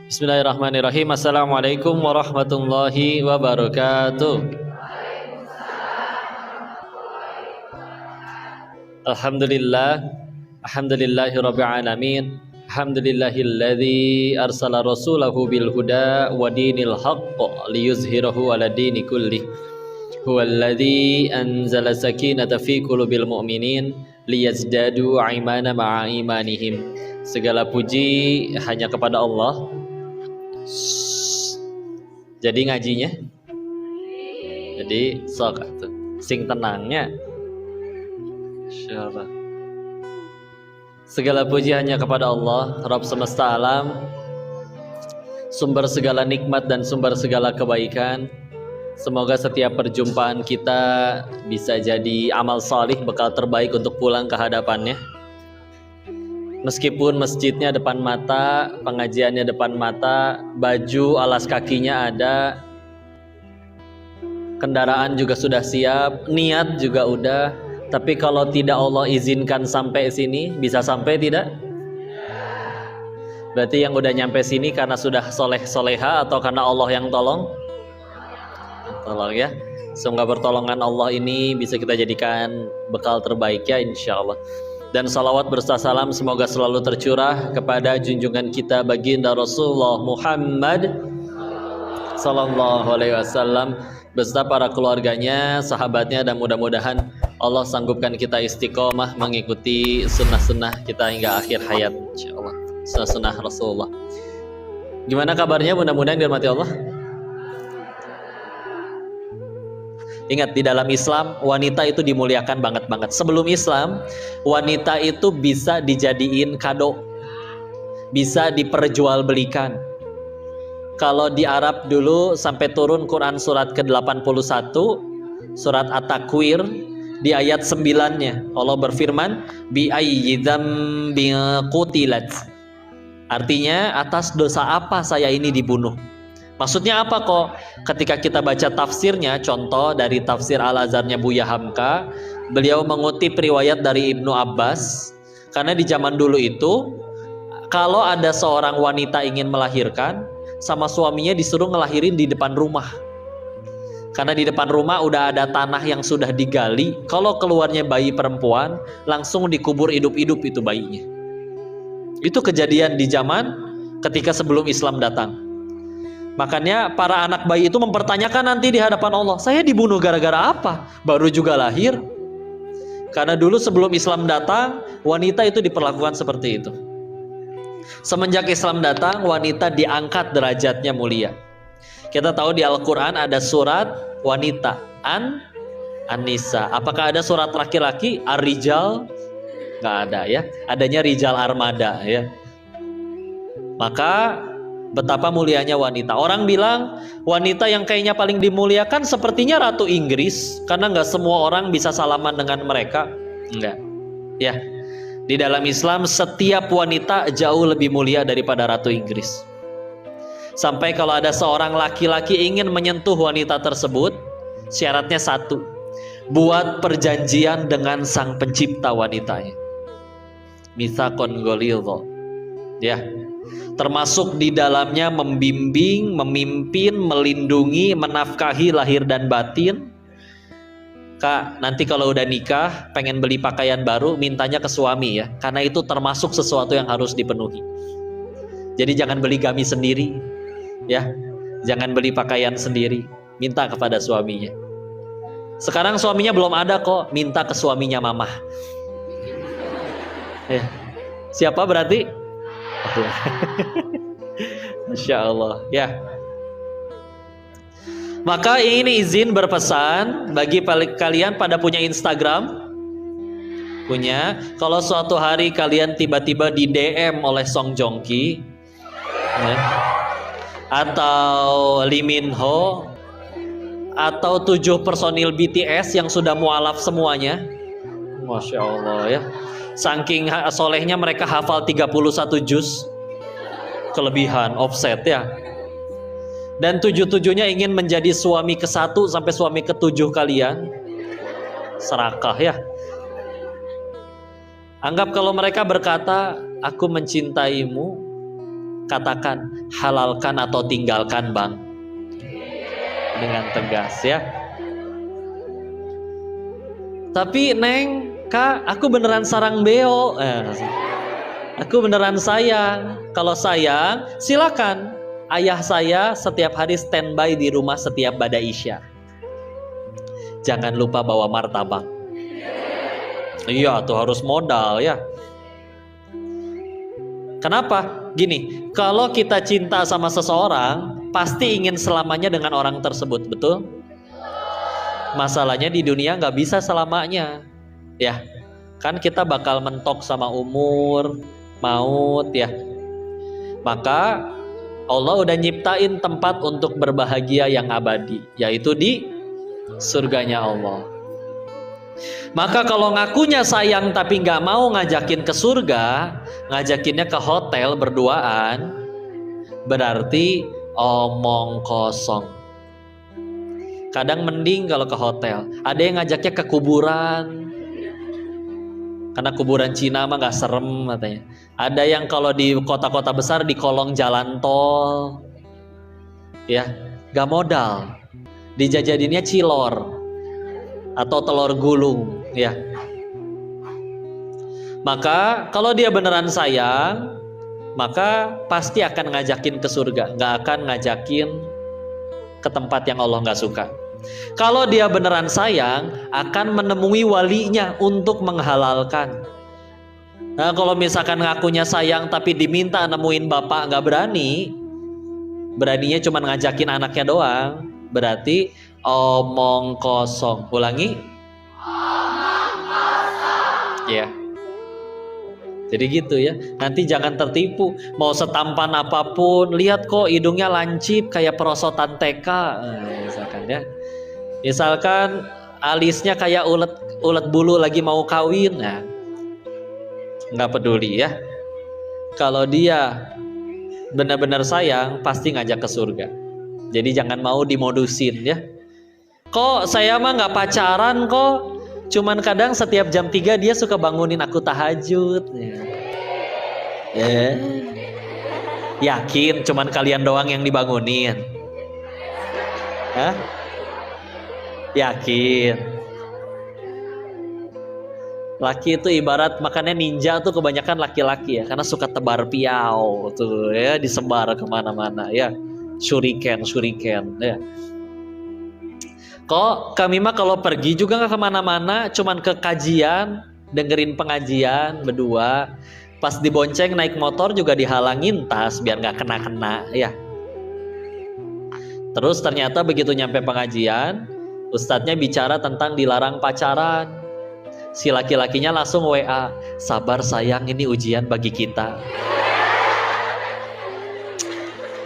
Bismillahirrahmanirrahim. Assalamualaikum warahmatullahi wabarakatuh. Alhamdulillah, alhamdulillahi rabbil alamin. Alhamdulillahilladzi arsala rasulahu bil huda wa dinil haqq liyuzhirahu ala dini kullih. Huwallazi anzala sakinata fi qulubil mu'minin liyazdadu imana ma'a imanihim. Segala puji hanya kepada Allah. Jadi ngajinya, jadi sok sing tenangnya. Insyaallah. Segala puji hanya kepada Allah, Rabb semesta alam, sumber segala nikmat dan sumber segala kebaikan. Semoga setiap perjumpaan kita bisa jadi amal salih, bekal terbaik untuk pulang ke hadapannya. Meskipun masjidnya depan mata, pengajiannya depan mata, baju alas kakinya ada, kendaraan juga sudah siap, niat juga udah. Tapi kalau tidak Allah izinkan sampai sini, bisa sampai tidak? Berarti yang udah nyampe sini karena sudah soleh-soleha atau karena Allah yang tolong? Tolong ya. Semoga pertolongan Allah ini bisa kita jadikan bekal terbaik ya, insya Allah. Dan salawat berserta salam semoga selalu tercurah kepada junjungan kita baginda Rasulullah Muhammad sallallahu alaihi wasallam beserta para keluarganya, sahabatnya, dan mudah-mudahan Allah sanggupkan kita istiqomah mengikuti sunnah-sunnah kita hingga akhir hayat, insyaallah. Sunnah Rasulullah. Gimana kabarnya? Mudah-mudahan dirahmati Allah. Ingat, di dalam Islam wanita itu dimuliakan banget. Sebelum Islam, wanita itu bisa dijadiin kado, bisa diperjualbelikan. Kalau di Arab dulu sampai turun Quran surat ke-81, surat At-Takwir, di ayat 9-nya Allah berfirman, bi ayyi dzambin qutilat. Artinya, atas dosa apa saya ini dibunuh? Maksudnya apa kok? Ketika kita baca tafsirnya, contoh dari tafsir Al-Azharnya Buya Hamka, beliau mengutip riwayat dari Ibnu Abbas, karena di zaman dulu itu kalau ada seorang wanita ingin melahirkan, sama suaminya disuruh ngelahirin di depan rumah. Karena di depan rumah udah ada tanah yang sudah digali, kalau keluarnya bayi perempuan, langsung dikubur hidup-hidup itu bayinya. Itu kejadian di zaman ketika sebelum Islam datang. Makanya para anak bayi itu mempertanyakan nanti di hadapan Allah, saya dibunuh gara-gara apa? Baru juga lahir. Karena dulu sebelum Islam datang, wanita itu diperlakukan seperti itu. Semenjak Islam datang, wanita diangkat derajatnya mulia. Kita tahu di Al-Quran ada surat wanita, An-Nisa. Apakah ada surat laki-laki, Ar-Rijal? Nggak ada ya. Adanya Rijal Armada ya. Maka betapa mulianya wanita. Orang bilang wanita yang kayaknya paling dimuliakan sepertinya Ratu Inggris, karena nggak semua orang bisa salaman dengan mereka. Enggak. Ya. Di dalam Islam setiap wanita jauh lebih mulia daripada Ratu Inggris. Sampai kalau ada seorang laki-laki ingin menyentuh wanita tersebut, syaratnya satu, buat perjanjian dengan sang pencipta wanitanya. Mitsaqon ghalidha. Ya. Termasuk di dalamnya membimbing, memimpin, melindungi, menafkahi lahir dan batin. Kak, nanti kalau udah nikah pengen beli pakaian baru, mintanya ke suami ya, karena itu termasuk sesuatu yang harus dipenuhi. Jadi jangan beli gamis sendiri ya, jangan beli pakaian sendiri, minta kepada suaminya. Sekarang suaminya belum ada kok, minta ke suaminya mamah ya. Siapa berarti? Masya Allah ya. Maka ini izin berpesan bagi kalian pada punya Instagram, punya. Kalau suatu hari kalian tiba-tiba di DM oleh Song Joong Ki ya, atau Lee Min Ho, atau 7 personil BTS yang sudah mualaf semuanya, Masya Allah ya, saking solehnya mereka hafal 31 juz, kelebihan offset ya. Dan 7-7-nya ingin menjadi suami ke-1 sampai suami ke-7 kalian, serakah ya. Anggap kalau mereka berkata, aku mencintaimu Katakan halalkan atau tinggalkan bang, dengan tegas ya. Tapi neng, kak, aku beneran sarang beo. Aku beneran sayang. Kalau sayang, silakan. Ayah saya setiap hari standby di rumah setiap bada isya. Jangan lupa bawa martabak. Iya, tuh harus modal ya. Kenapa? Gini, kalau kita cinta sama seseorang, pasti ingin selamanya dengan orang tersebut, betul? Masalahnya di dunia nggak bisa selamanya, ya. Kan kita bakal mentok sama umur, maut, ya. Maka Allah udah nyiptain tempat untuk berbahagia yang abadi, yaitu di surganya Allah. Maka kalau ngakunya sayang tapi nggak mau ngajakin ke surga, ngajakinnya ke hotel berduaan, berarti omong kosong. Kadang mending kalau ke hotel. Ada yang ngajaknya ke kuburan, karena kuburan Cina mah nggak serem katanya. Ada yang kalau di kota-kota besar di kolong jalan tol, ya nggak modal, dijajadinnya cilor atau telur gulung, ya. Maka kalau dia beneran sayang, maka pasti akan ngajakin ke surga, nggak akan ngajakin ke tempat yang Allah nggak suka. Kalau dia beneran sayang, akan menemui walinya untuk menghalalkan. Nah, kalau misalkan ngakunya sayang tapi diminta nemuin bapak nggak berani, beraninya cuma ngajakin anaknya doang, berarti omong kosong. Ulangi. Omong kosong. Ya. Jadi gitu ya. Nanti jangan tertipu. Mau setampan apapun, lihat kok hidungnya lancip kayak perosotan TK, misalkan ya. Misalkan alisnya kayak ulet bulu lagi mau kawin, ya. Nggak peduli ya. Kalau dia benar-benar sayang, pasti ngajak ke surga. Jadi jangan mau dimodusin ya. Kok saya mah nggak pacaran kok, cuman kadang setiap jam 3 dia suka bangunin aku tahajud. Ya. Yakin cuman kalian doang yang dibangunin? Hah? Yakin? Laki itu ibarat makanya ninja tuh kebanyakan laki-laki ya, karena suka tebar piau tuh ya, disebar kemana-mana ya, shuriken ya. Kok kami mah kalau pergi juga nggak kemana-mana, cuman ke kajian, dengerin pengajian berdua. Pas dibonceng naik motor juga dihalangin tas biar nggak kena-kena ya. Terus ternyata begitu nyampe pengajian, ustadznya bicara tentang dilarang pacaran. Si laki-lakinya langsung WA, sabar sayang ini ujian bagi kita.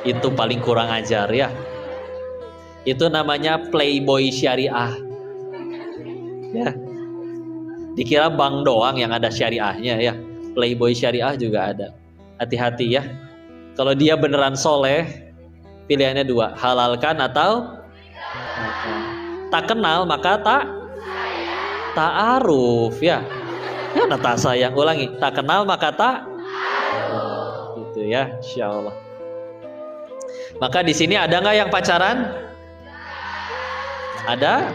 Itu paling kurang ajar ya. Itu namanya playboy syariah ya. Dikira bank doang yang ada syariahnya ya, playboy syariah juga ada. Hati-hati ya. Kalau dia beneran soleh, pilihannya dua, halalkan atau tak kenal maka tak ta'aruf ya. Ya tak sayang, ulangi, tak kenal maka tak gitu ya, insyaallah. Maka di sini ada nggak yang pacaran? Ada?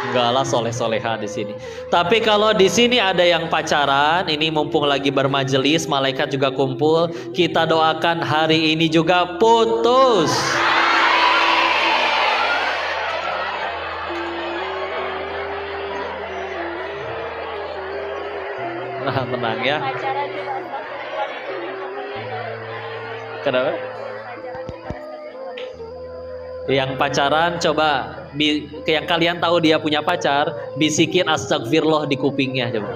Enggak lah, soleh-soleha di sini. Tapi kalau di sini ada yang pacaran, ini mumpung lagi bermajelis, malaikat juga kumpul, kita doakan hari ini juga putus. Nah, tenang ya. Kenapa? Yang pacaran coba yang kalian tahu dia punya pacar, bisikin astagfirullah di kupingnya coba.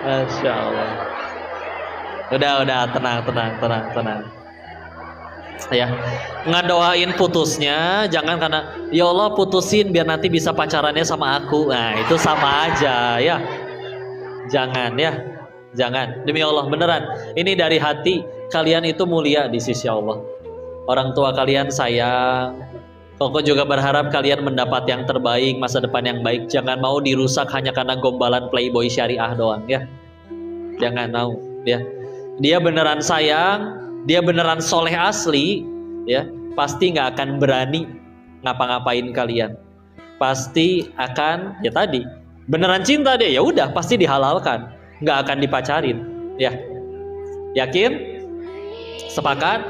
Masya Allah. Udah tenang. Ya, ngedoain putusnya jangan karena ya Allah putusin biar nanti bisa pacarannya sama aku. Nah, itu sama aja ya. Jangan ya. Jangan, demi Allah beneran. Ini dari hati, kalian itu mulia di sisi Allah. Orang tua kalian sayang, Koko juga berharap kalian mendapat yang terbaik, masa depan yang baik. Jangan mau dirusak hanya karena gombalan playboy syariah doang ya. Jangan mau ya. Dia beneran sayang, dia beneran soleh asli ya. Pasti nggak akan berani ngapa-ngapain kalian. Pasti akan ya tadi beneran cinta dia, ya udah pasti dihalalkan, nggak akan dipacarin ya. Yakin? Sepakat?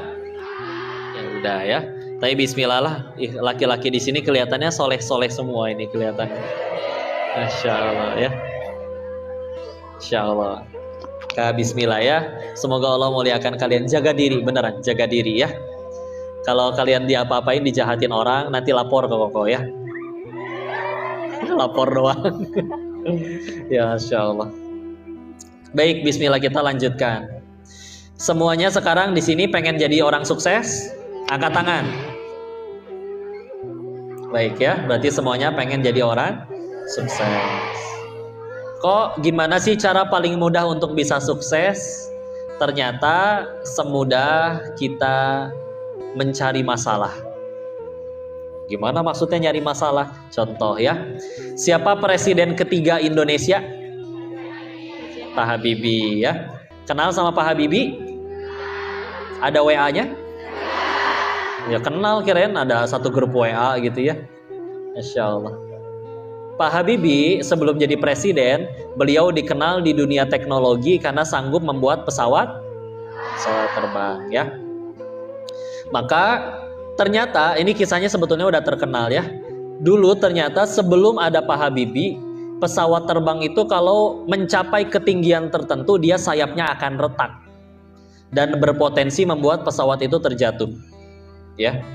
Ya udah ya. Tapi bismillah lah, laki-laki di sini kelihatannya soleh-soleh semua ini kelihatan. Masya Allah ya. Masya Allah. Bismillah ya. Semoga Allah muliakan kalian. Jaga diri, beneran jaga diri ya. Kalau kalian diapa-apain, dijahatin orang, nanti lapor ke Koko ya. Lapor doang. Ya Masya Allah. Baik, bismillah kita lanjutkan. Semuanya sekarang di sini pengen jadi orang sukses? Angkat tangan. Baik ya, berarti semuanya pengen jadi orang sukses. Kok gimana sih cara paling mudah untuk bisa sukses? Ternyata semudah kita mencari masalah. Gimana maksudnya nyari masalah? Contoh ya, siapa presiden ketiga Indonesia? Pak Habibie ya. Kenal sama Pak Habibie? Ada WA-nya? Ya kenal, kirain ada satu grup WA gitu ya. Masya Allah. Pak Habibie sebelum jadi presiden, beliau dikenal di dunia teknologi karena sanggup membuat pesawat terbang ya. Maka ternyata ini kisahnya sebetulnya udah terkenal ya. Dulu ternyata sebelum ada Pak Habibie, pesawat terbang itu kalau mencapai ketinggian tertentu dia sayapnya akan retak dan berpotensi membuat pesawat itu terjatuh. Ya,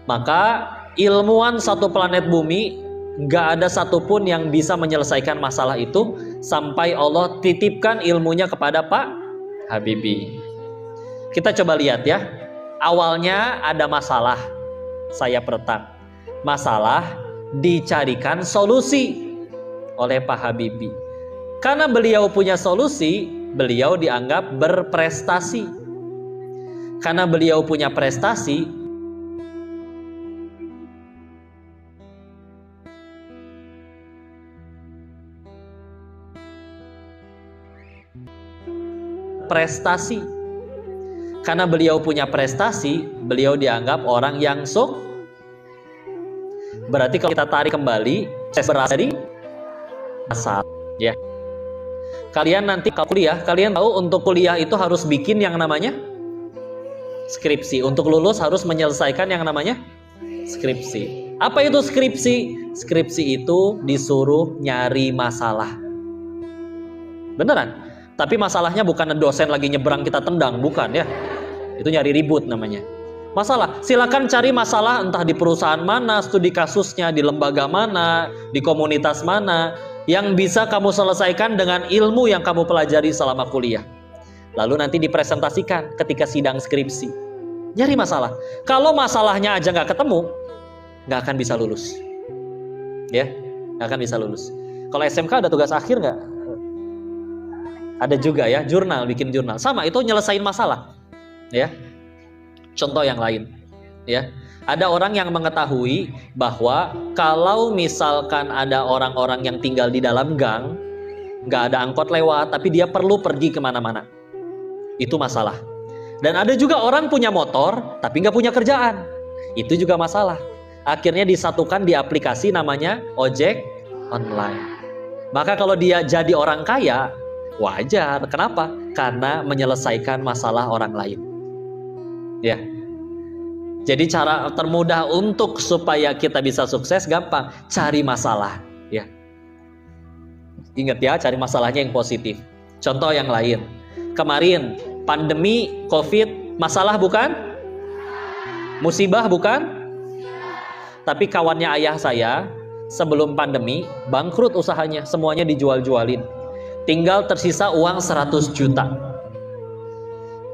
maka ilmuwan satu planet bumi gak ada satupun yang bisa menyelesaikan masalah itu sampai Allah titipkan ilmunya kepada Pak Habibie. Kita coba lihat ya. Awalnya ada masalah, sayap retak. Masalah dicarikan solusi oleh Pak Habibie. Karena beliau punya solusi, beliau dianggap berprestasi. Karena beliau punya prestasi, karena beliau punya prestasi, beliau dianggap orang yang berarti kalau kita tarik kembali berasal dari asal ya. Kalian nanti kalau kuliah, kalian tahu untuk kuliah itu harus bikin yang namanya skripsi. Untuk lulus harus menyelesaikan yang namanya skripsi. Apa itu skripsi? Skripsi itu disuruh nyari masalah. Beneran? Tapi masalahnya bukan dosen lagi nyebrang kita tendang, bukan ya. Itu nyari ribut namanya. Masalah, silakan cari masalah entah di perusahaan mana, studi kasusnya, di lembaga mana, di komunitas mana, yang bisa kamu selesaikan dengan ilmu yang kamu pelajari selama kuliah. Lalu nanti dipresentasikan ketika sidang skripsi. Nyari masalah. Kalau masalahnya aja nggak ketemu, nggak akan bisa lulus. Ya, nggak akan bisa lulus. Kalau SMK ada tugas akhir nggak? Ada juga ya, jurnal, bikin jurnal. Sama, itu nyelesain masalah. Ya. Contoh yang lain. Ya. Ada orang yang mengetahui bahwa kalau misalkan ada orang-orang yang tinggal di dalam gang, nggak ada angkot lewat, tapi dia perlu pergi kemana-mana. Itu masalah. Dan ada juga orang punya motor, tapi nggak punya kerjaan. Itu juga masalah. Akhirnya disatukan di aplikasi namanya ojek online. Maka kalau dia jadi orang kaya, wajar. Kenapa? Karena menyelesaikan masalah orang lain. Ya. Jadi cara termudah untuk supaya kita bisa sukses gampang, cari masalah, ya. Ingat ya, cari masalahnya yang positif. Contoh yang lain. Kemarin pandemi Covid, masalah bukan? Musibah bukan? Tapi kawannya ayah saya sebelum pandemi bangkrut usahanya, semuanya dijual-jualin. Tinggal tersisa uang 100 juta.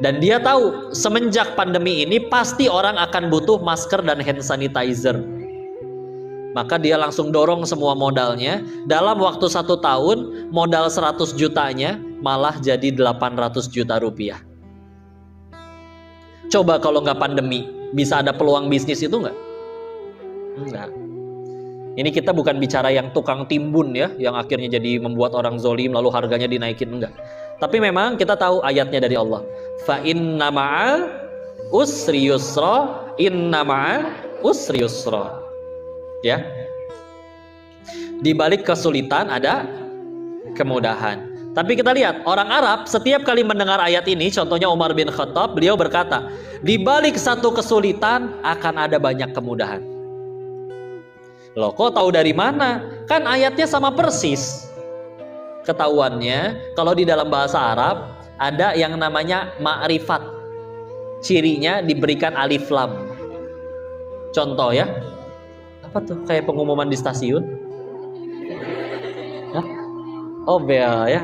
Dan dia tahu semenjak pandemi ini pasti orang akan butuh masker dan hand sanitizer. Maka dia langsung dorong semua modalnya. Dalam waktu 1 tahun modal 100 jutanya malah jadi 800 juta rupiah. Coba kalau nggak pandemi, bisa ada peluang bisnis itu nggak? Enggak. Ini kita bukan bicara yang tukang timbun ya, yang akhirnya jadi membuat orang zolim lalu harganya dinaikin, enggak. Tapi memang kita tahu ayatnya dari Allah. Fa inna ma'al usri yusra, inna ma'al usri yusra. Ya. Di balik kesulitan ada kemudahan. Tapi kita lihat, orang Arab setiap kali mendengar ayat ini, contohnya Umar bin Khattab, beliau berkata, di balik satu kesulitan akan ada banyak kemudahan. Loh, kok tahu dari mana? Kan ayatnya sama persis. Ketahuannya, kalau di dalam bahasa Arab ada yang namanya ma'rifat. Cirinya diberikan alif lam. Contoh ya. Apa tuh? Kayak pengumuman di stasiun? Hah? Oh, bel ya.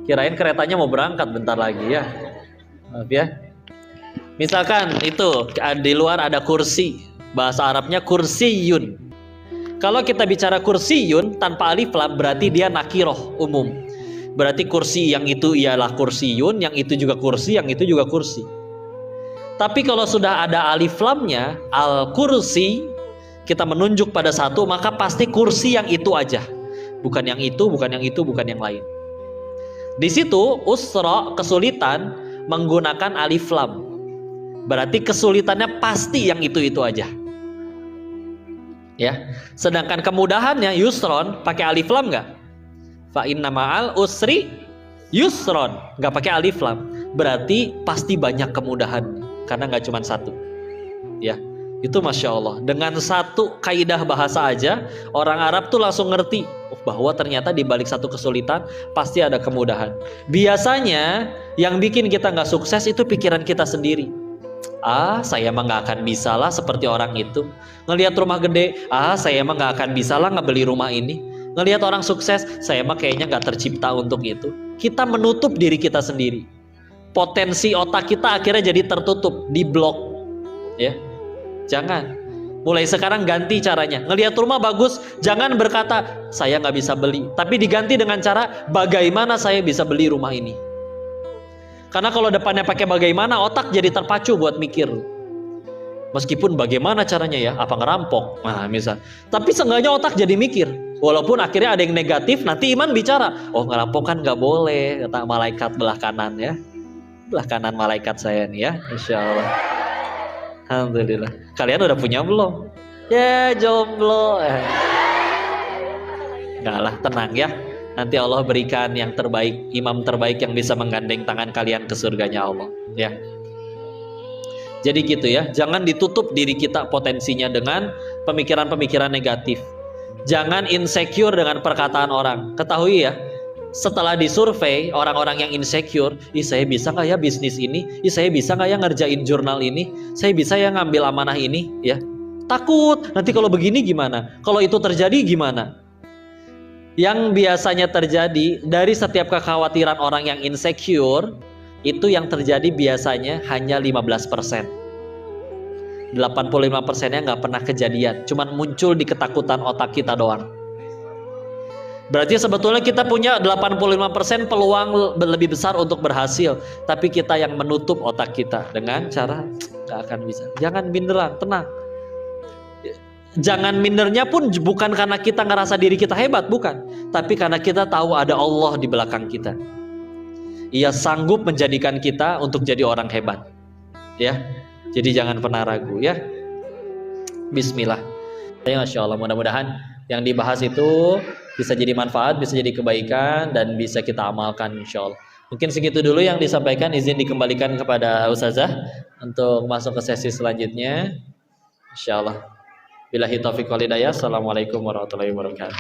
Kirain keretanya mau berangkat bentar lagi ya. Maaf ya. Misalkan itu di luar ada kursi. Bahasa Arabnya kursiyun. Kalau kita bicara kursiyun tanpa alif lam berarti dia nakiroh umum. Berarti kursi yang itu ialah kursiyun, yang itu juga kursi, yang itu juga kursi. Tapi kalau sudah ada alif lamnya, al-kursi, kita menunjuk pada satu, maka pasti kursi yang itu aja. Bukan yang itu, bukan yang itu, bukan yang lain. Di situ usra, kesulitan, menggunakan alif lam. Berarti kesulitannya pasti yang itu aja. Ya, sedangkan kemudahannya yusron pakai alif lam nggak? Fa inna ma'al usri yusron, nggak pakai alif lam. Berarti pasti banyak kemudahan karena nggak cuma satu. Ya, itu masya Allah. Dengan satu kaidah bahasa aja orang Arab tuh langsung ngerti bahwa ternyata di balik satu kesulitan pasti ada kemudahan. Biasanya yang bikin kita nggak sukses itu pikiran kita sendiri. Saya emang gak akan bisa lah seperti orang itu. Ngelihat rumah gede, saya emang gak akan bisa lah ngebeli rumah ini. Ngelihat orang sukses, saya emang kayaknya gak tercipta untuk itu. Kita menutup diri kita sendiri. Potensi otak kita akhirnya jadi tertutup, diblok. Ya, jangan. Mulai sekarang ganti caranya. Ngelihat rumah bagus, jangan berkata saya gak bisa beli, tapi diganti dengan cara bagaimana saya bisa beli rumah ini. Karena kalau depannya pakai bagaimana, otak jadi terpacu buat mikir. Meskipun bagaimana caranya ya, apa ngerampok, nah misal. Tapi seenggaknya otak jadi mikir. Walaupun akhirnya ada yang negatif, nanti iman bicara, oh ngerampok kan nggak boleh, kata malaikat belah kanan ya. Belah kanan malaikat saya nih ya, insya Allah. Alhamdulillah. Kalian udah punya belum? Ya jomblo. Enggak lah, tenang ya. Nanti Allah berikan yang terbaik, imam terbaik yang bisa menggandeng tangan kalian ke surganya Allah, ya. Jadi gitu ya, jangan ditutup diri kita potensinya dengan pemikiran-pemikiran negatif. Jangan insecure dengan perkataan orang. Ketahui ya, setelah disurvei orang-orang yang insecure, saya bisa nggak ya bisnis ini? Saya bisa nggak ya ngerjain jurnal ini? Saya bisa ya ngambil amanah ini? Ya, takut nanti kalau begini gimana? Kalau itu terjadi gimana? Yang biasanya terjadi dari setiap kekhawatiran orang yang insecure, itu yang terjadi biasanya hanya 15%. 85%-nya nggak pernah kejadian, cuman muncul di ketakutan otak kita doang. Berarti sebetulnya kita punya 85% peluang lebih besar untuk berhasil, tapi kita yang menutup otak kita dengan cara nggak akan bisa. Jangan minderan, tenang. Jangan mindernya pun bukan karena kita ngerasa diri kita hebat, bukan. Tapi karena kita tahu ada Allah di belakang kita. Ia sanggup menjadikan kita untuk jadi orang hebat. Ya, jadi jangan pernah ragu ya. Bismillah. Ya, Masya Allah, mudah-mudahan yang dibahas itu bisa jadi manfaat, bisa jadi kebaikan, dan bisa kita amalkan insya Allah. Mungkin segitu dulu yang disampaikan, izin dikembalikan kepada Ustazah untuk masuk ke sesi selanjutnya. Insya Allah. Billahi taufiq wal hidayah. Assalamualaikum warahmatullahi wabarakatuh.